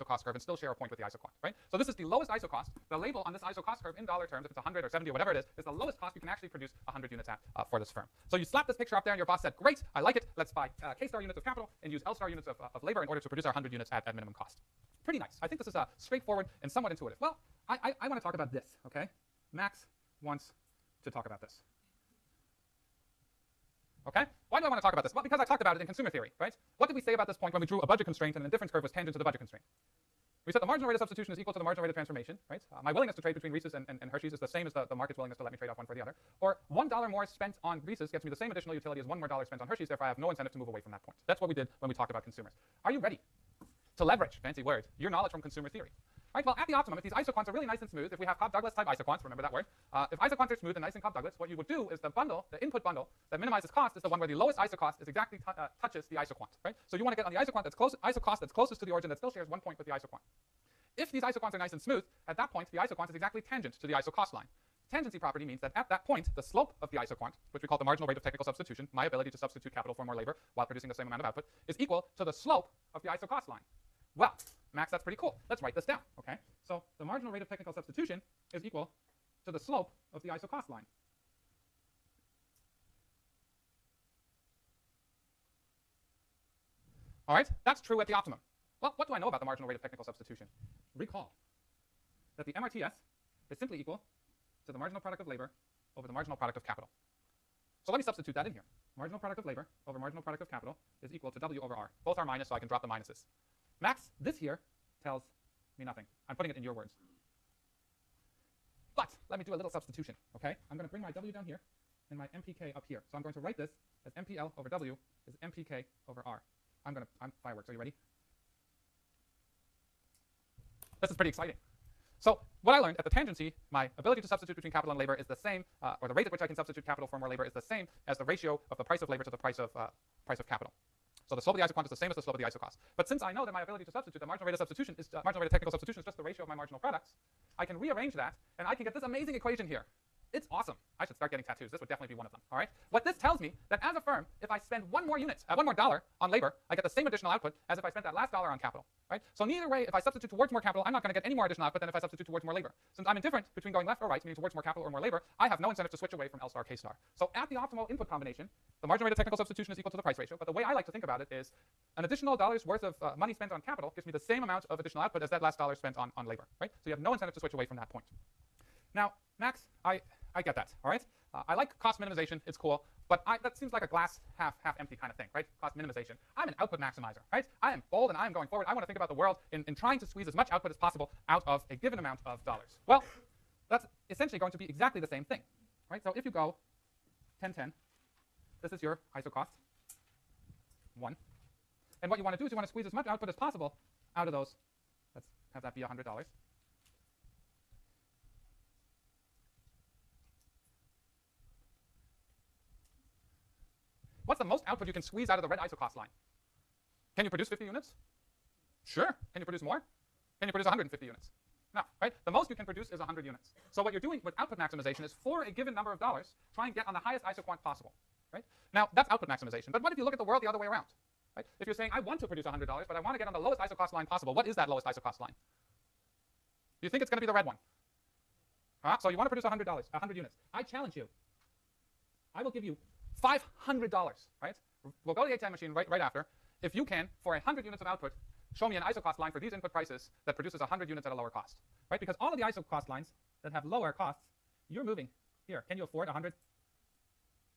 isocost curve and still share a point with the isoquant, right? So this is the lowest isocost. The label on this isocost curve in dollar terms, if it's 100 or 70 or whatever it is the lowest cost you can actually produce 100 units at for this firm. So you slap this picture up there and your boss said, great, I like it. Let's buy K-star units of capital and use L-star units of labor in order to produce our 100 units at minimum cost. Pretty nice. I think this is straightforward and somewhat intuitive. Well, I want to talk about this, okay? Max wants to talk about this. Okay? Why do I want to talk about this? Well, because I talked about it in consumer theory, right? What did we say about this point when we drew a budget constraint and the difference curve was tangent to the budget constraint? We said the marginal rate of substitution is equal to the marginal rate of transformation, right? My willingness to trade between Reese's and Hershey's is the same as the market's willingness to let me trade off one for the other. Or $1 more spent on Reese's gets me the same additional utility as $1 more spent on Hershey's, therefore I have no incentive to move away from that point. That's what we did when we talked about consumers. Are you ready to leverage, fancy word, your knowledge from consumer theory? Right, well, at the optimum, if these isoquants are really nice and smooth, if we have Cobb-Douglas type isoquants, remember that word, if isoquants are smooth and nice in Cobb-Douglas, what you would do is the bundle, the input bundle that minimizes cost is the one where the lowest isocost is exactly touches the isoquant, right? So you want to get on the isoquant that's isocost that's closest to the origin that still shares 1 point with the isoquant. If these isoquants are nice and smooth, at that point, the isoquant is exactly tangent to the isocost line. Tangency property means that at that point, the slope of the isoquant, which we call the marginal rate of technical substitution, my ability to substitute capital for more labor while producing the same amount of output, is equal to the slope of the isocost line. Well, Max, that's pretty cool. Let's write this down, okay? So the marginal rate of technical substitution is equal to the slope of the isocost line. All right, that's true at the optimum. Well, what do I know about the marginal rate of technical substitution? Recall that the MRTS is simply equal to the marginal product of labor over the marginal product of capital. So let me substitute that in here. Marginal product of labor over marginal product of capital is equal to W over R. Both are minus, so I can drop the minuses. Max, this here tells me nothing. I'm putting it in your words. But let me do a little substitution, okay? I'm going to bring my W down here and my MPK up here. So I'm going to write this as MPL over W is MPK over R. I'm fireworks. Are you ready? This is pretty exciting. So what I learned at the tangency, my ability to substitute between capital and labor is the same, or the rate at which I can substitute capital for more labor is the same as the ratio of the price of labor to the price of capital. So the slope of the isoquant is the same as the slope of the isocost. But since I know that my ability to substitute, the marginal rate of substitution is marginal rate of technical substitution is just the ratio of my marginal products, I can rearrange that, and I can get this amazing equation here. It's awesome. I should start getting tattoos. This would definitely be one of them. All right. What this tells me that as a firm, if I spend $1 more dollar on labor, I get the same additional output as if I spent that last dollar on capital. Right. So neither way, if I substitute towards more capital, I'm not going to get any more additional output than if I substitute towards more labor. Since I'm indifferent between going left or right, meaning towards more capital or more labor, I have no incentive to switch away from L star K star. So at the optimal input combination, the marginal rate of technical substitution is equal to the price ratio. But the way I like to think about it is an additional dollar's worth of money spent on capital gives me the same amount of additional output as that last dollar spent on labor. Right. So you have no incentive to switch away from that point. Now, Max, I get that, all right? I like cost minimization, it's cool, but that seems like a glass half empty kind of thing, right? Cost minimization. I'm an output maximizer, right? I am bold and I am going forward. I want to think about the world in trying to squeeze as much output as possible out of a given amount of dollars. Well, that's essentially going to be exactly the same thing, right? So if you go 10-10, this is your isocost, 1. And what you want to do is you want to squeeze as much output as possible out of those. Let's have that be $100. What's the most output you can squeeze out of the red isocost line? Can you produce 50 units? Sure. Can you produce more? Can you produce 150 units? No, right? The most you can produce is 100 units. So what you're doing with output maximization is for a given number of dollars, try and get on the highest isoquant possible, right? Now, that's output maximization. But what if you look at the world the other way around, right? If you're saying, I want to produce $100, but I want to get on the lowest isocost line possible, what is that lowest isocost line? Do you think it's going to be the red one? So you want to produce $100, 100 units. I challenge you. I will give you $500, right? We'll go to the ATM machine right after. If you can, for 100 units of output, show me an isocost line for these input prices that produces 100 units at a lower cost, right? Because all of the isocost lines that have lower costs, you're moving here. Can you afford 100?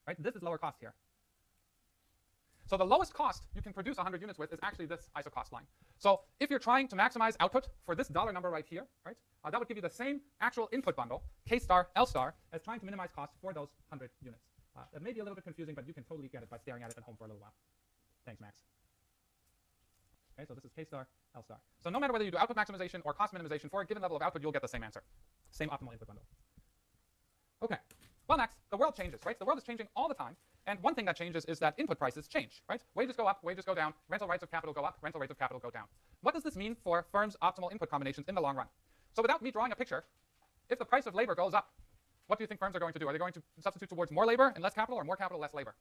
Right? This is lower cost here. So the lowest cost you can produce 100 units with is actually this isocost line. So if you're trying to maximize output for this dollar number right here, right, that would give you the same actual input bundle, K star, L star, as trying to minimize cost for those 100 units. That may be a little bit confusing, but you can totally get it by staring at it at home for a little while. Thanks, Max. Okay, so this is K star, L star. So no matter whether you do output maximization or cost minimization for a given level of output, you'll get the same answer. Same optimal input bundle. Okay. Well, Max, the world changes, right? The world is changing all the time. And one thing that changes is that input prices change, right? Wages go up, wages go down, rental rates of capital go up, rental rates of capital go down. What does this mean for firms' optimal input combinations in the long run? So without me drawing a picture, if the price of labor goes up, what do you think firms are going to do? Are they going to substitute towards more labor and less capital, or more capital, less labor?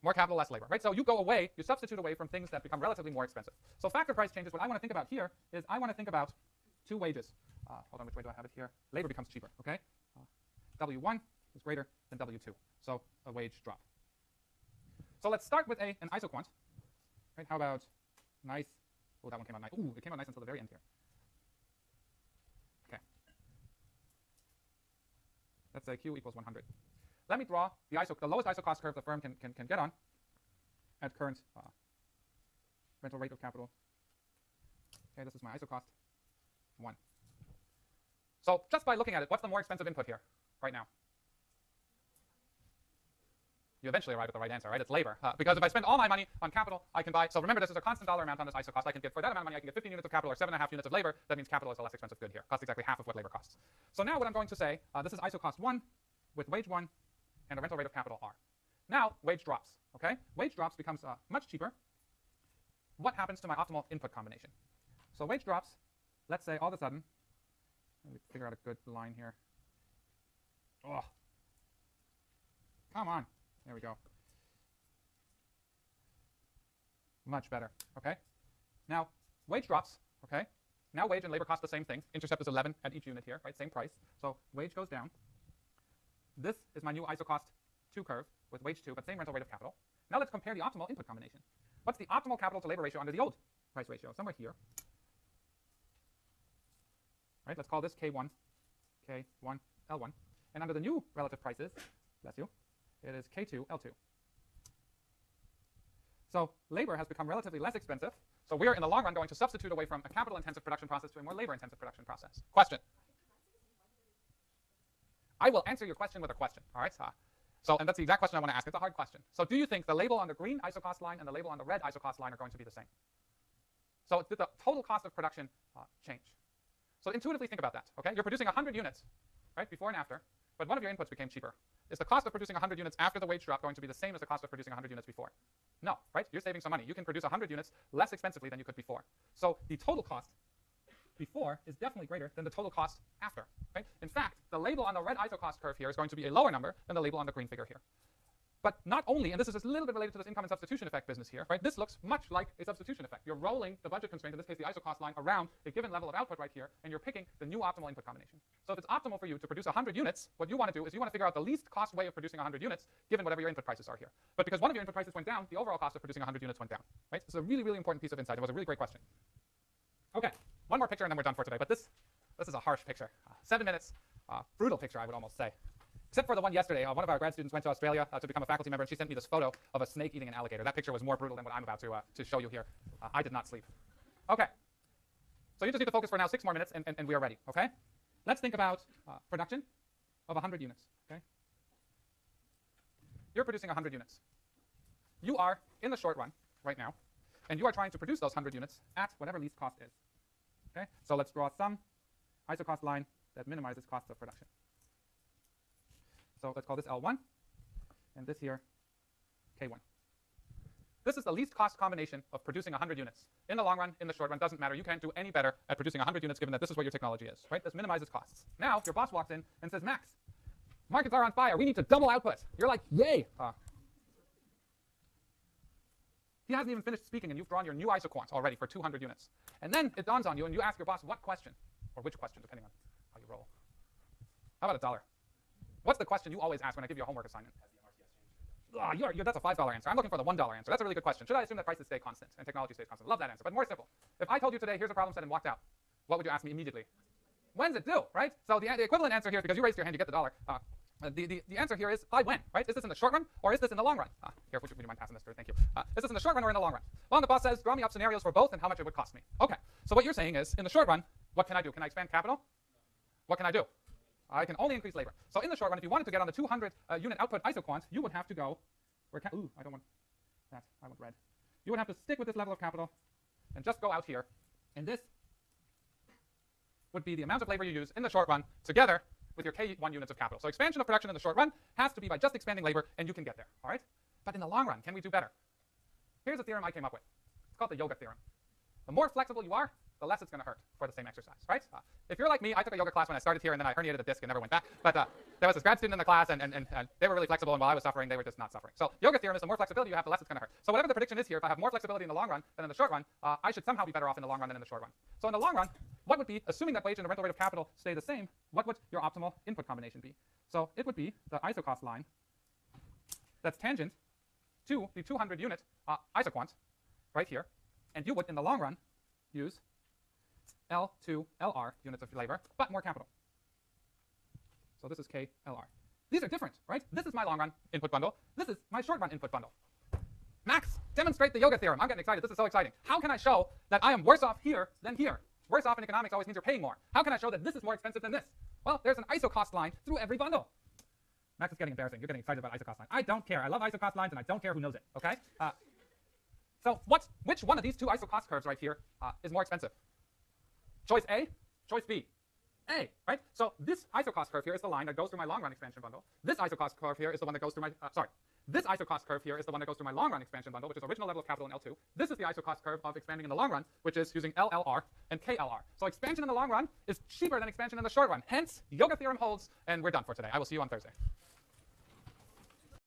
more capital, less labor, right? So you go away, you substitute away from things that become relatively more expensive. So factor price changes, what I want to think about here is I want to think about two wages. Hold on, which way do I have it here? Labor becomes cheaper, okay? W1 is greater than W2, so a wage drop. So let's start with an isoquant, right? How about nice? Oh, that one came out nice. Ooh, it came out nice until the very end here. Okay. Let's say Q equals 100. Let me draw the lowest isocost curve the firm can get on at current rental rate of capital. Okay, this is my isocost 1. So just by looking at it, what's the more expensive input here right now? You eventually arrive at the right answer, right? It's labor. Because if I spend all my money on capital, I can buy. So remember, this is a constant dollar amount on this isocost. I can get, for that amount of money, I can get 15 units of capital or 7.5 units of labor. That means capital is a less expensive good here. Costs exactly half of what labor costs. So now what I'm going to say, this is isocost 1 with wage 1 and a rental rate of capital R. Now wage drops, okay? Wage drops becomes much cheaper. What happens to my optimal input combination? So wage drops, let's say all of a sudden, let me figure out a good line here. Oh, come on. There we go. Much better, okay? Now, wage drops, okay? Now wage and labor cost the same thing. Intercept is 11 at each unit here, right? Same price. So wage goes down. This is my new isocost 2 curve with wage 2, but same rental rate of capital. Now let's compare the optimal input combination. What's the optimal capital to labor ratio under the old price ratio? Somewhere here. Right? Let's call this K1, K1, L1. And under the new relative prices, bless you, it is K2, L2. So labor has become relatively less expensive. So we're, in the long run, going to substitute away from a capital-intensive production process to a more labor-intensive production process. Question? I will answer your question with a question, all right? And that's the exact question I want to ask. It's a hard question. So do you think the label on the green isocost line and the label on the red isocost line are going to be the same? So did the total cost of production change? So intuitively think about that, okay? You're producing 100 units, right, before and after, but one of your inputs became cheaper. Is the cost of producing 100 units after the wage drop going to be the same as the cost of producing 100 units before? No, right? You're saving some money. You can produce 100 units less expensively than you could before. So the total cost before is definitely greater than the total cost after, right? In fact, the label on the red isocost curve here is going to be a lower number than the label on the green figure here. But not only, and this is just a little bit related to this income and substitution effect business here, right? This looks much like a substitution effect. You're rolling the budget constraint, in this case the isocost line, around a given level of output right here, and you're picking the new optimal input combination. So if it's optimal for you to produce 100 units, what you want to do is you want to figure out the least cost way of producing 100 units, given whatever your input prices are here. But because one of your input prices went down, the overall cost of producing 100 units went down, right? This is a really, really important piece of insight. It was a really great question. Okay, one more picture and then we're done for today. But this is a harsh picture. 7 minutes, brutal picture, I would almost say. Except for the one yesterday, one of our grad students went to Australia to become a faculty member, and she sent me this photo of a snake eating an alligator. That picture was more brutal than what I'm about to show you here. I did not sleep. Okay. So you just need to focus for now 6 more minutes, and we are ready, okay? Let's think about production of 100 units, okay? You're producing 100 units. You are, in the short run, right now, and you are trying to produce those 100 units at whatever least cost is, okay? So let's draw some isocost line that minimizes costs of production. So let's call this L1, and this here K1. This is the least cost combination of producing 100 units. In the long run, in the short run, doesn't matter. You can't do any better at producing 100 units given that this is what your technology is, right? This minimizes costs. Now your boss walks in and says, Max, markets are on fire. We need to double output. You're like, yay. He hasn't even finished speaking, and you've drawn your new isoquant already for 200 units. And then it dawns on you, and you ask your boss what question, or which question, depending on how you roll. How about $1? What's the question you always ask when I give you a homework assignment? That's a $5 answer. I'm looking for the $1 answer. That's a really good question. Should I assume that prices stay constant and technology stays constant? Love that answer. But more simple. If I told you today, here's a problem set and walked out, what would you ask me immediately? When's it due, right? So the equivalent answer here, because you raised your hand, you get the $1. The answer here is by when, right? Is this in the short run or is this in the long run? Here, would you mind passing this through? Thank you. Is this in the short run or in the long run? Well, the boss says, draw me up scenarios for both and how much it would cost me. Okay, so what you're saying is, in the short run, what can I do? Can I expand capital? What can I do? I can only increase labor. So in the short run, if you wanted to get on the 200 unit output isoquant, you would have to go, ooh, I don't want that, I want red. You would have to stick with this level of capital and just go out here. And this would be the amount of labor you use in the short run together with your K1 units of capital. So expansion of production in the short run has to be by just expanding labor, and you can get there, all right? But in the long run, can we do better? Here's a theorem I came up with. It's called the yoga theorem. The more flexible you are, the less it's going to hurt for the same exercise, right? If you're like me, I took a yoga class when I started here, and then I herniated a disc and never went back. But there was this grad student in the class, and they were really flexible, and while I was suffering, they were just not suffering. So yoga theorem is the more flexibility you have, the less it's going to hurt. So whatever the prediction is here, if I have more flexibility in the long run than in the short run, I should somehow be better off in the long run than in the short run. So in the long run, what would be, assuming that wage and the rental rate of capital stay the same, what would your optimal input combination be? So it would be the isocost line that's tangent to the 200 unit isoquant right here, and you would, in the long run, use L to LR units of labor, but more capital. So this is KLR. These are different, right? This is my long run input bundle. This is my short run input bundle. Max, demonstrate the yoga theorem. I'm getting excited. This is so exciting. How can I show that I am worse off here than here? Worse off in economics always means you're paying more. How can I show that this is more expensive than this? Well, there's an isocost line through every bundle. Max is getting embarrassing. You're getting excited about isocost line. I don't care. I love isocost lines, and I don't care who knows it, okay? So which one of these two isocost curves right here is more expensive? Choice A, choice B. A, right? So this isocost curve here is the line that goes through my long-run expansion bundle. This isocost curve here is the one that goes through my, this isocost curve here is the one that goes through my long-run expansion bundle, which is original level of capital in L2. This is the isocost curve of expanding in the long run, which is using LLR and KLR. So expansion in the long run is cheaper than expansion in the short run. Hence, yoga theorem holds, and we're done for today. I will see you on Thursday.